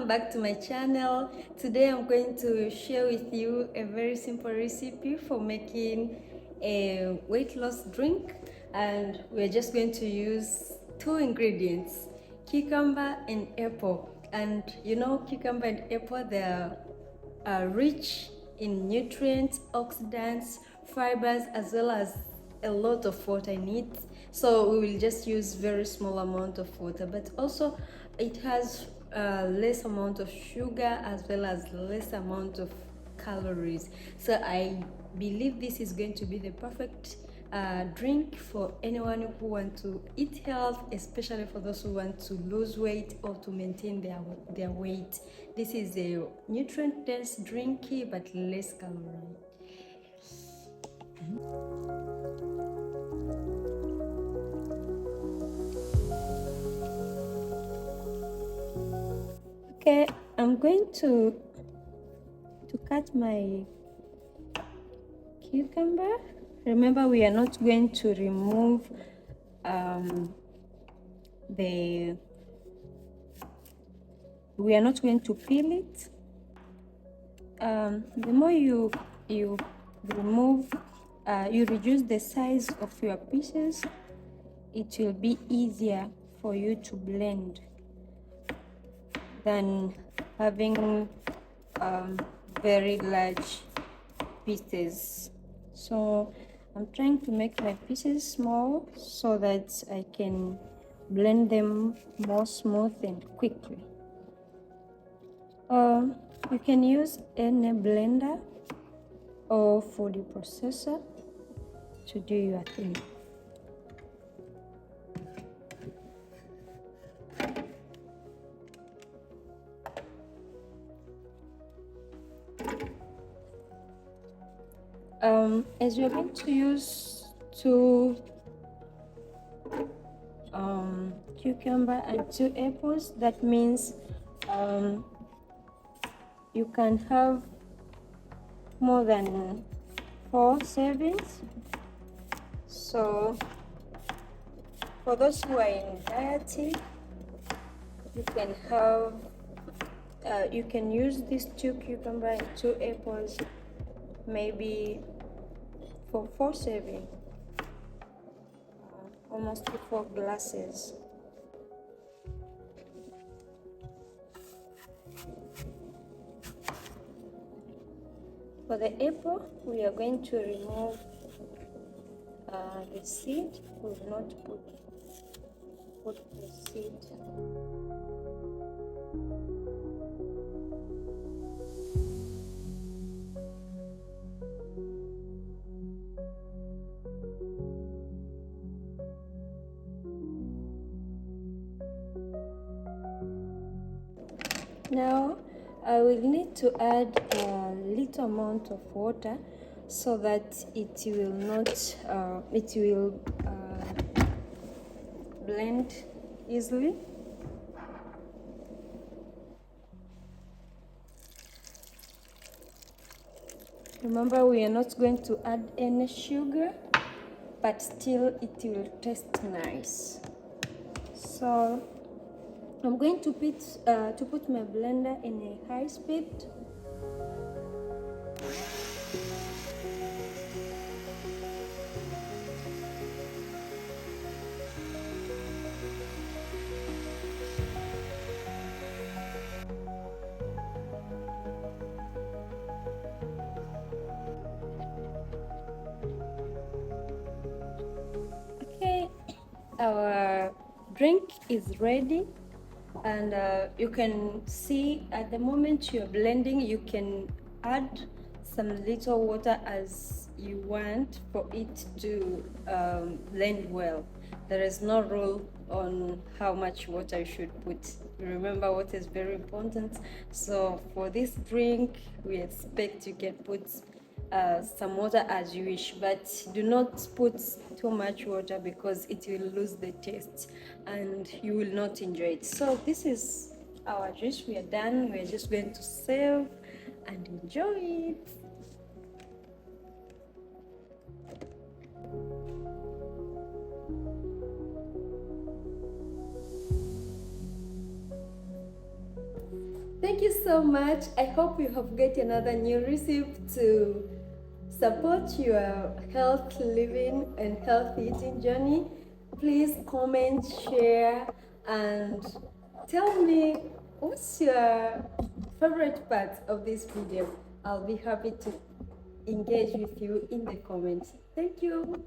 welcome back to my channel. Today I'm going to share with you a very simple recipe for making a weight loss drink, and we're just going to use two ingredients, cucumber and apple. And you know, cucumber and apple, they're rich in nutrients, oxidants, fibers, as well as a lot of water in it. So we will just use very small amount of water, but also it has less amount of sugar as well as less amount of calories. So I believe this is going to be the perfect drink for anyone who want to eat health, especially for those who want to lose weight or to maintain their weight. This is a nutrient dense drink but less calorie. Okay, I'm going to cut my cucumber. Remember, we are not going to remove we are not going to peel it. The more you remove, you reduce the size of your pieces, it will be easier for you to blend than having very large pieces. So I'm trying to make my pieces small so that I can blend them more smooth and quickly. You can use any blender or food processor to do your thing. As you're going to use two cucumber and two apples, that means you can have more than 4 servings. So for those who are in dieting, you can have you can use these two cucumber and two apples maybe for 4 servings, almost 4 glasses. For the apple, we are going to remove the seed. We will not put the seed. Now I will need to add a little amount of water so that it will not blend easily. Remember, we are not going to add any sugar, but still it will taste nice. So I'm going to put my blender in a high speed. Okay, our drink is ready. And you can see at the moment you're blending, you can add some little water as you want for it to blend well. There is no rule on how much water you should put. Remember, water is very important. So for this drink, we expect you can put some water as you wish, but do not put too much water because it will lose the taste and you will not enjoy it. So this is our dish. We are done. We're just going to serve and enjoy it. Thank you so much. I hope you have got another new recipe to support your health living and healthy eating journey. Please comment, share, and tell me what's your favorite part of this video. I'll be happy to engage with you in the comments. Thank you.